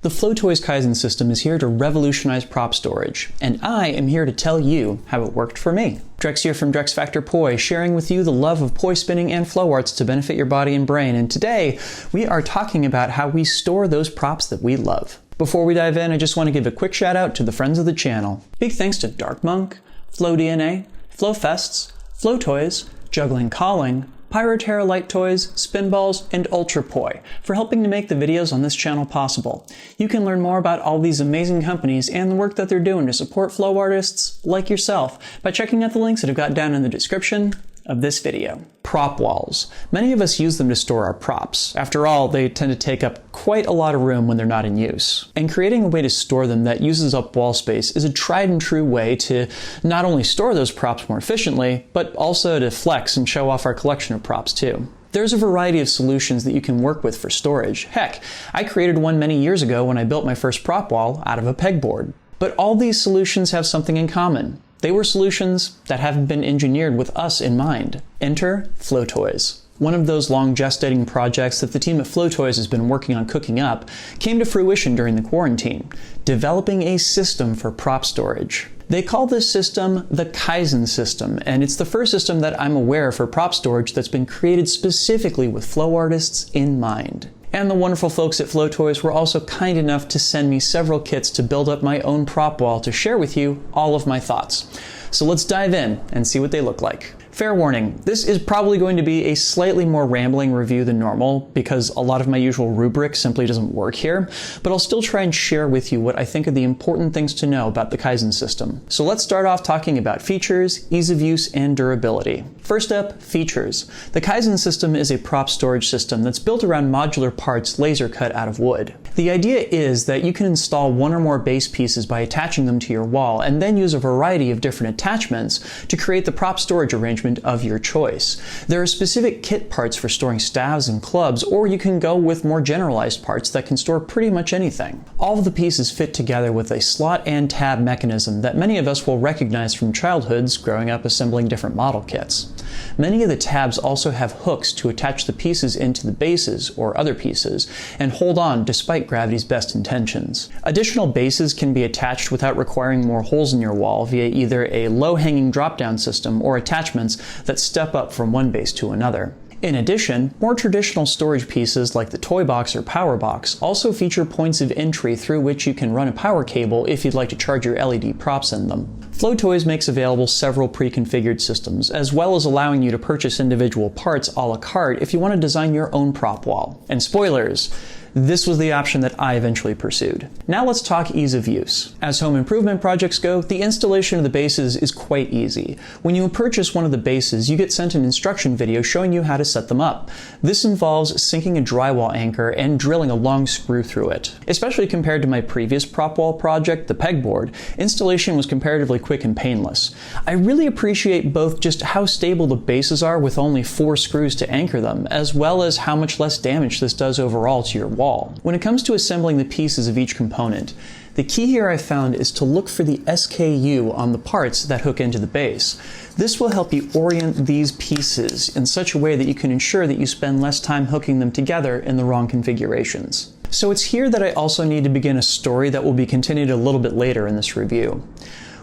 The Flowtoys Kaizen system is here to revolutionize prop storage, and I am here to tell you how it worked for me. Drex here from Drex Factor Poi, sharing with you the love of poi spinning and flow arts to benefit your body and brain, and today we are talking about how we store those props that we love. Before we dive in, I just want to give a quick shout out to the friends of the channel. Big thanks to Dark Monk, Flow DNA, Flow Fests, Flowtoys, Juggling Calling, Pyroterra Light Toys, Spinballs, and Ultrapoi for helping to make the videos on this channel possible. You can learn more about all these amazing companies and the work that they're doing to support flow artists like yourself by checking out the links that I've got down in the description of this video. Prop walls. Many of us use them to store our props. After all, they tend to take up quite a lot of room when they're not in use. And creating a way to store them that uses up wall space is a tried and true way to not only store those props more efficiently, but also to flex and show off our collection of props too. There's a variety of solutions that you can work with for storage. Heck, I created one many years ago when I built my first prop wall out of a pegboard. But all these solutions have something in common. They were solutions that haven't been engineered with us in mind. Enter Flowtoys. One of those long gestating projects that the team at Flowtoys has been working on cooking up came to fruition during the quarantine, developing a system for prop storage. They call this system the Kaizen system, and it's the first system that I'm aware for prop storage that's been created specifically with flow artists in mind. And the wonderful folks at Flowtoys were also kind enough to send me several kits to build up my own prop wall to share with you all of my thoughts. So let's dive in and see what they look like. Fair warning, this is probably going to be a slightly more rambling review than normal because a lot of my usual rubric simply doesn't work here, but I'll still try and share with you what I think are the important things to know about the Kaizen system. So let's start off talking about features, ease of use, and durability. First up, features. The Kaizen system is a prop storage system that's built around modular parts laser cut out of wood. The idea is that you can install one or more base pieces by attaching them to your wall and then use a variety of different attachments to create the prop storage arrangement of your choice. There are specific kit parts for storing staves and clubs, or you can go with more generalized parts that can store pretty much anything. All of the pieces fit together with a slot and tab mechanism that many of us will recognize from childhoods growing up assembling different model kits. Many of the tabs also have hooks to attach the pieces into the bases or other pieces and hold on despite gravity's best intentions. Additional bases can be attached without requiring more holes in your wall via either a low-hanging drop-down system or attachments that step up from one base to another. In addition, more traditional storage pieces like the toy box or power box also feature points of entry through which you can run a power cable if you'd like to charge your LED props in them. Flowtoys makes available several pre-configured systems, as well as allowing you to purchase individual parts a la carte if you want to design your own prop wall. And spoilers, this was the option that I eventually pursued. Now let's talk ease of use. As home improvement projects go, the installation of the bases is quite easy. When you purchase one of the bases, you get sent an instruction video showing you how to set them up. This involves sinking a drywall anchor and drilling a long screw through it. Especially compared to my previous prop wall project, the pegboard, installation was comparatively quick and painless. I really appreciate both just how stable the bases are with only 4 screws to anchor them, as well as how much less damage this does overall to your wall. When it comes to assembling the pieces of each component, the key here I found is to look for the SKU on the parts that hook into the base. This will help you orient these pieces in such a way that you can ensure that you spend less time hooking them together in the wrong configurations. So it's here that I also need to begin a story that will be continued a little bit later in this review.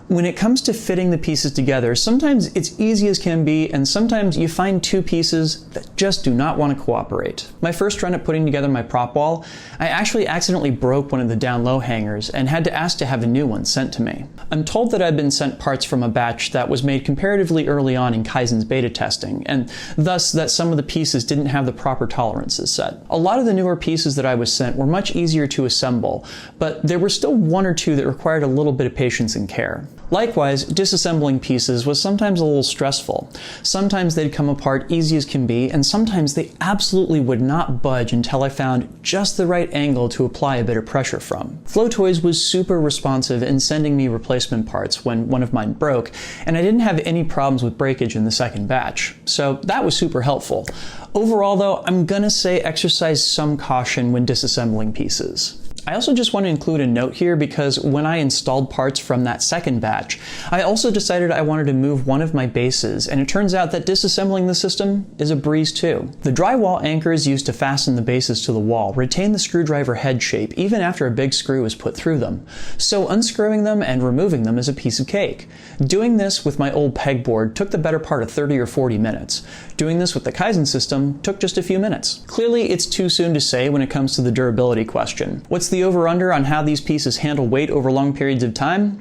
When it comes to fitting the pieces together, sometimes it's easy as can be, and sometimes you find two pieces that just do not want to cooperate. My first run at putting together my prop wall, I actually accidentally broke one of the down low hangers and had to ask to have a new one sent to me. I'm told that I'd been sent parts from a batch that was made comparatively early on in Kaizen's beta testing, and thus that some of the pieces didn't have the proper tolerances set. A lot of the newer pieces that I was sent were much easier to assemble, but there were still one or two that required a little bit of patience and care. Likewise, disassembling pieces was sometimes a little stressful. Sometimes they'd come apart easy as can be, and sometimes they absolutely would not budge until I found just the right angle to apply a bit of pressure from. Flowtoys was super responsive in sending me replacement parts when one of mine broke, and I didn't have any problems with breakage in the second batch. So that was super helpful. Overall though, I'm gonna say exercise some caution when disassembling pieces. I also just want to include a note here because when I installed parts from that second batch, I also decided I wanted to move one of my bases, and it turns out that disassembling the system is a breeze too. The drywall anchors used to fasten the bases to the wall retain the screwdriver head shape even after a big screw is put through them, so unscrewing them and removing them is a piece of cake. Doing this with my old pegboard took the better part of 30 or 40 minutes. Doing this with the Kaizen system took just a few minutes. Clearly, it's too soon to say when it comes to the durability question. What's the over-under on how these pieces handle weight over long periods of time?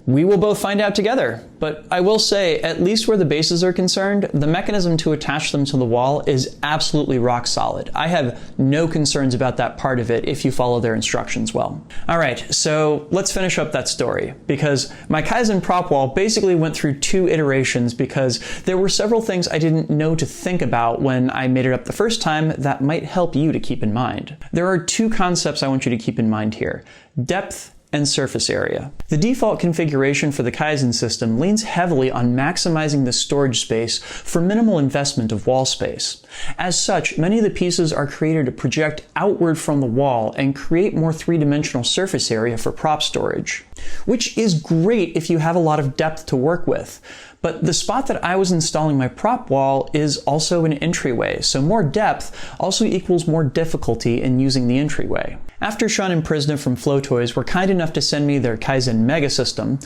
We will both find out together, but I will say, at least where the bases are concerned, the mechanism to attach them to the wall is absolutely rock solid. I have no concerns about that part of it if you follow their instructions well. Alright, so let's finish up that story, because my Kaizen prop wall basically went through 2 iterations because there were several things I didn't know to think about when I made it up the first time that might help you to keep in mind. There are 2 concepts I want you to keep in mind here: depth and surface area. The default configuration for the Kaizen system leans heavily on maximizing the storage space for minimal investment of wall space. As such, many of the pieces are created to project outward from the wall and create more 3-dimensional surface area for prop storage, which is great if you have a lot of depth to work with. But the spot that I was installing my prop wall is also an entryway, so more depth also equals more difficulty in using the entryway. After Sean and Prisna from Flowtoys were kind enough to send me their Kaizen Mega System,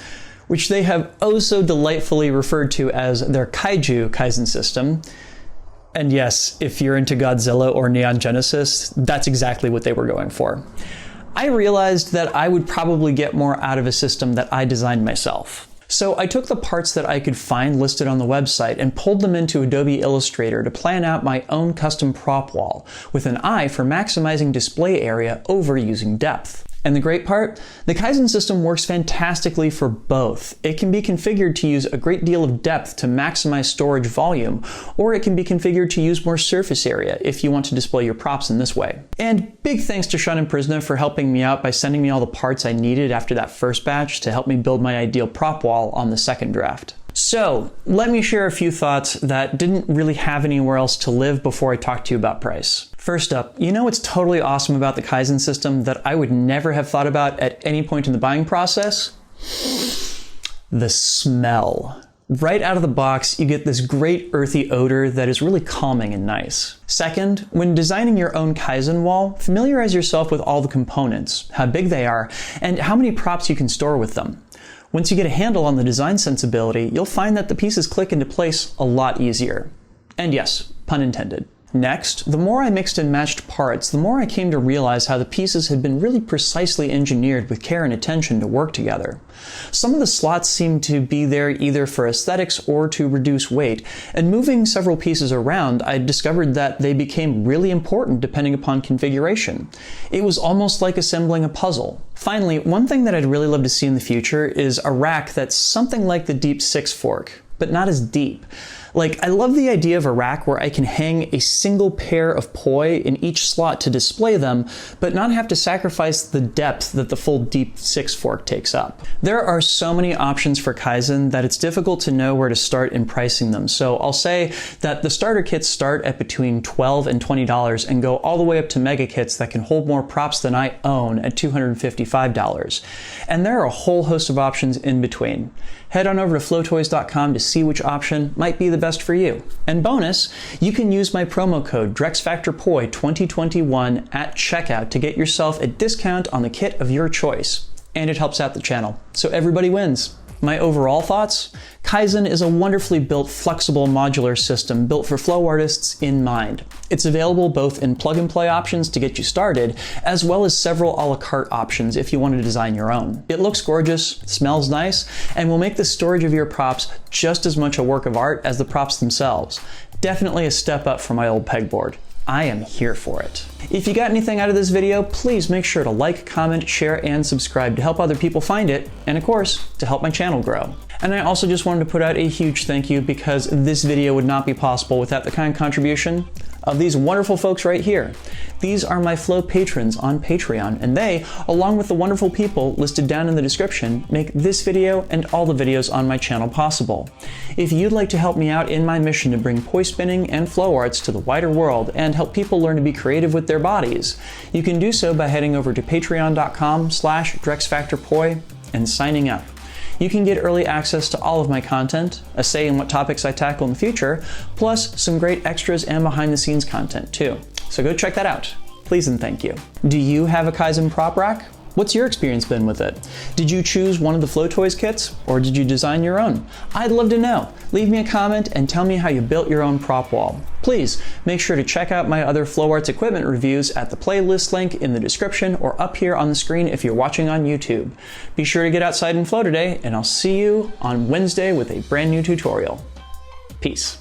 which they have oh so delightfully referred to as their Kaiju Kaizen system, and yes, if you're into Godzilla or Neon Genesis, that's exactly what they were going for, I realized that I would probably get more out of a system that I designed myself. So I took the parts that I could find listed on the website and pulled them into Adobe Illustrator to plan out my own custom prop wall, with an eye for maximizing display area over using depth. And the great part? The Kaizen system works fantastically for both. It can be configured to use a great deal of depth to maximize storage volume, or it can be configured to use more surface area if you want to display your props in this way. And big thanks to Sean and Prisna for helping me out by sending me all the parts I needed after that first batch to help me build my ideal prop wall on the second draft. So, let me share a few thoughts that didn't really have anywhere else to live before I talk to you about price. First up, you know what's totally awesome about the Kaizen system that I would never have thought about at any point in the buying process? The smell. Right out of the box, you get this great earthy odor that is really calming and nice. Second, when designing your own Kaizen wall, familiarize yourself with all the components, how big they are, and how many props you can store with them. Once you get a handle on the design sensibility, you'll find that the pieces click into place a lot easier. And yes, pun intended. Next, the more I mixed and matched parts, the more I came to realize how the pieces had been really precisely engineered with care and attention to work together. Some of the slots seemed to be there either for aesthetics or to reduce weight, and moving several pieces around, I discovered that they became really important depending upon configuration. It was almost like assembling a puzzle. Finally, one thing that I'd really love to see in the future is a rack that's something like the Deep 6 fork, but not as deep. I love the idea of a rack where I can hang a single pair of poi in each slot to display them, but not have to sacrifice the depth that the full Deep 6 fork takes up. There are so many options for Kaizen that it's difficult to know where to start in pricing them, so I'll say that the starter kits start at between $12 and $20 and go all the way up to mega kits that can hold more props than I own at $255. And there are a whole host of options in between. Head on over to flowtoys.com to see which option might be the best for you. And bonus, you can use my promo code DrexFactorPoi2021 at checkout to get yourself a discount on the kit of your choice. And it helps out the channel, so everybody wins. My overall thoughts? Kaizen is a wonderfully built, flexible, modular system built for flow artists in mind. It's available both in plug-and-play options to get you started, as well as several a la carte options if you want to design your own. It looks gorgeous, smells nice, and will make the storage of your props just as much a work of art as the props themselves. Definitely a step up from my old pegboard. I am here for it. If you got anything out of this video, please make sure to like, comment, share, and subscribe to help other people find it, and of course, to help my channel grow. And I also just wanted to put out a huge thank you because this video would not be possible without the kind contribution of these wonderful folks right here. These are my Flow patrons on Patreon, and they, along with the wonderful people listed down in the description, make this video and all the videos on my channel possible. If you'd like to help me out in my mission to bring poi spinning and flow arts to the wider world and help people learn to be creative with their bodies, you can do so by heading over to patreon.com/DrexFactorPoi and signing up. You can get early access to all of my content, a say in what topics I tackle in the future, plus some great extras and behind-the-scenes content too. So go check that out. Please and thank you. Do you have a Kaizen prop rack? What's your experience been with it? Did you choose one of the Flowtoys kits, or did you design your own? I'd love to know. Leave me a comment and tell me how you built your own prop wall. Please make sure to check out my other Flow Arts equipment reviews at the playlist link in the description or up here on the screen if you're watching on YouTube. Be sure to get outside and flow today, and I'll see you on Wednesday with a brand new tutorial. Peace.